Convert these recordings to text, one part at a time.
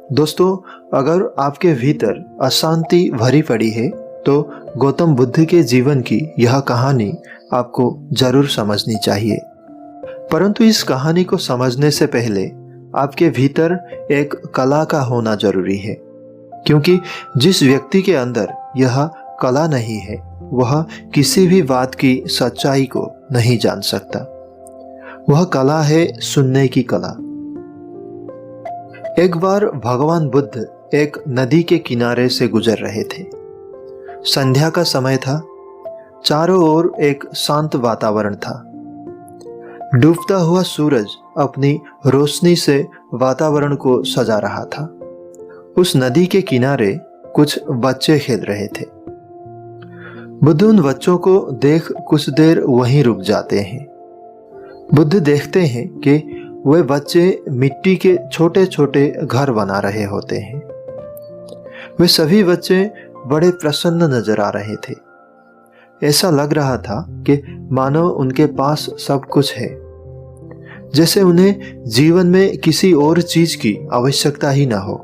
दोस्तों, अगर आपके भीतर अशांति भरी पड़ी है तो गौतम बुद्ध के जीवन की यह कहानी आपको जरूर समझनी चाहिए। परंतु इस कहानी को समझने से पहले आपके भीतर एक कला का होना जरूरी है, क्योंकि जिस व्यक्ति के अंदर यह कला नहीं है वह किसी भी बात की सच्चाई को नहीं जान सकता। वह कला है सुनने की कला। एक बार भगवान बुद्ध एक नदी के किनारे से गुजर रहे थे। संध्या का समय था। चारों ओर एक शांत वातावरण था। डूबता हुआ सूरज अपनी रोशनी से वातावरण को सजा रहा था। उस नदी के किनारे कुछ बच्चे खेल रहे थे। बुद्ध उन बच्चों को देख कुछ देर वहीं रुक जाते हैं। बुद्ध देखते हैं कि वे बच्चे मिट्टी के छोटे छोटे घर बना रहे होते हैं। वे सभी बच्चे बड़े प्रसन्न नजर आ रहे थे। ऐसा लग रहा था कि मानो उनके पास सब कुछ है, जैसे उन्हें जीवन में किसी और चीज की आवश्यकता ही ना हो।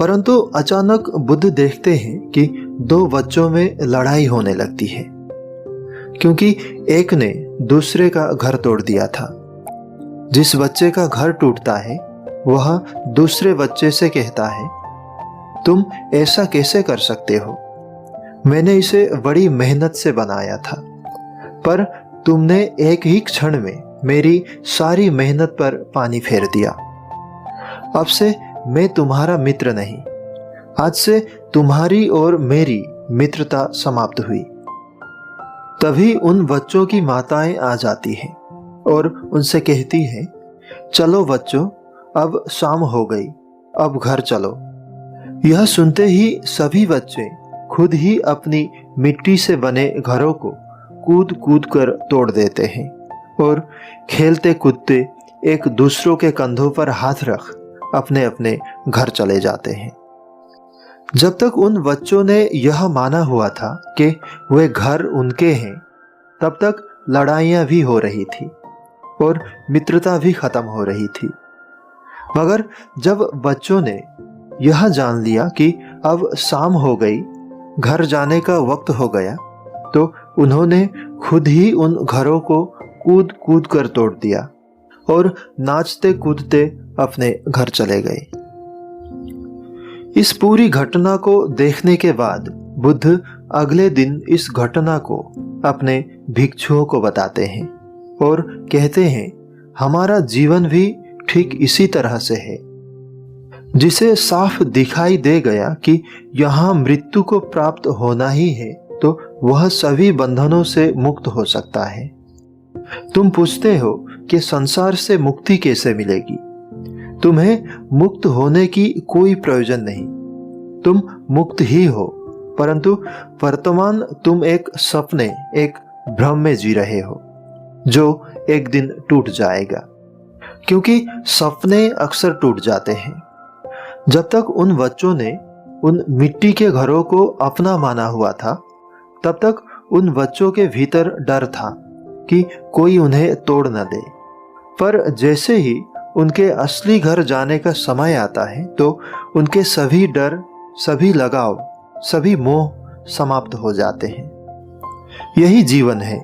परंतु अचानक बुद्ध देखते हैं कि दो बच्चों में लड़ाई होने लगती है, क्योंकि एक ने दूसरे का घर तोड़ दिया था। जिस बच्चे का घर टूटता है वह दूसरे बच्चे से कहता है, तुम ऐसा कैसे कर सकते हो? मैंने इसे बड़ी मेहनत से बनाया था, पर तुमने एक ही क्षण में मेरी सारी मेहनत पर पानी फेर दिया। अब से मैं तुम्हारा मित्र नहीं। आज से तुम्हारी और मेरी मित्रता समाप्त हुई। तभी उन बच्चों की माताएं आ जाती हैं और उनसे कहती है, चलो बच्चों, अब शाम हो गई, अब घर चलो। यह सुनते ही सभी बच्चे खुद ही अपनी मिट्टी से बने घरों को कूद कूद कर तोड़ देते हैं और खेलते कूदते एक दूसरों के कंधों पर हाथ रख अपने अपने घर चले जाते हैं। जब तक उन बच्चों ने यह माना हुआ था कि वे घर उनके हैं, तब तक लड़ाइयाँ भी हो रही थी और मित्रता भी खत्म हो रही थी। मगर जब बच्चों ने यह जान लिया कि अब शाम हो गई, घर जाने का वक्त हो गया, तो उन्होंने खुद ही उन घरों को कूद कूद कर तोड़ दिया और नाचते कूदते अपने घर चले गए। इस पूरी घटना को देखने के बाद बुद्ध अगले दिन इस घटना को अपने भिक्षुओं को बताते हैं और कहते हैं, हमारा जीवन भी ठीक इसी तरह से है। जिसे साफ दिखाई दे गया कि यहाँ मृत्यु को प्राप्त होना ही है, तो वह सभी बंधनों से मुक्त हो सकता है। तुम पूछते हो कि संसार से मुक्ति कैसे मिलेगी? तुम्हें मुक्त होने की कोई प्रयोजन नहीं। तुम मुक्त ही हो, परंतु वर्तमान तुम एक सपने, एक भ्रम में जी रहे हो जो एक दिन टूट जाएगा, क्योंकि सपने अक्सर टूट जाते हैं। जब तक उन बच्चों ने उन मिट्टी के घरों को अपना माना हुआ था, तब तक उन बच्चों के भीतर डर था कि कोई उन्हें तोड़ न दे। पर जैसे ही उनके असली घर जाने का समय आता है, तो उनके सभी डर, सभी लगाव, सभी मोह समाप्त हो जाते हैं। यही जीवन है।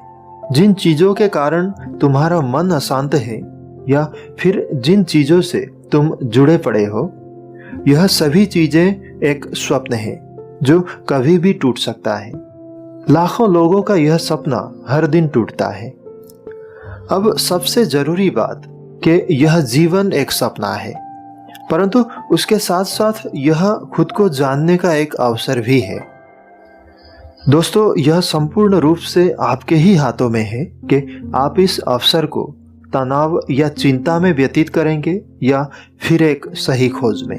जिन चीजों के कारण तुम्हारा मन अशांत है या फिर जिन चीजों से तुम जुड़े पड़े हो, यह सभी चीजें एक स्वप्न है जो कभी भी टूट सकता है। लाखों लोगों का यह सपना हर दिन टूटता है। अब सबसे जरूरी बात कि यह जीवन एक सपना है, परंतु उसके साथ साथ यह खुद को जानने का एक अवसर भी है। दोस्तों, यह संपूर्ण रूप से आपके ही हाथों में है कि आप इस अवसर को तनाव या चिंता में व्यतीत करेंगे या फिर एक सही खोज में।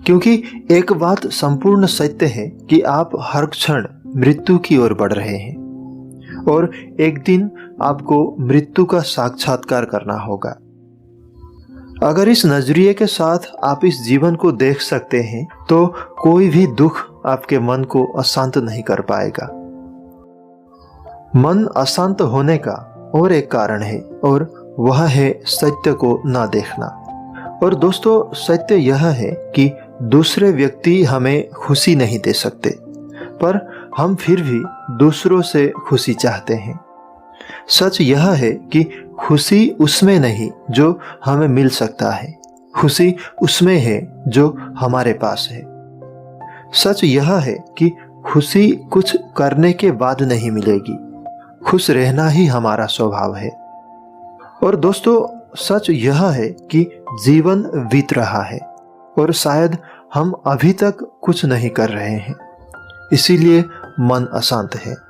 क्योंकि एक बात संपूर्ण सत्य है कि आप हर क्षण मृत्यु की ओर बढ़ रहे हैं और एक दिन आपको मृत्यु का साक्षात्कार करना होगा। अगर इस नजरिए के साथ आप इस जीवन को देख सकते हैं, तो कोई भी दुख आपके मन को अशांत नहीं कर पाएगा। मन अशांत होने का और एक कारण है, और वह है सत्य को ना देखना। और दोस्तों, सत्य यह है कि दूसरे व्यक्ति हमें खुशी नहीं दे सकते, पर हम फिर भी दूसरों से खुशी चाहते हैं। सच यह है कि खुशी उसमें नहीं जो हमें मिल सकता है, खुशी उसमें है जो हमारे पास है। सच यह है कि खुशी कुछ करने के बाद नहीं मिलेगी, खुश रहना ही हमारा स्वभाव है। और दोस्तों, सच यह है कि जीवन बीत रहा है और शायद हम अभी तक कुछ नहीं कर रहे हैं, इसीलिए मन अशांत है।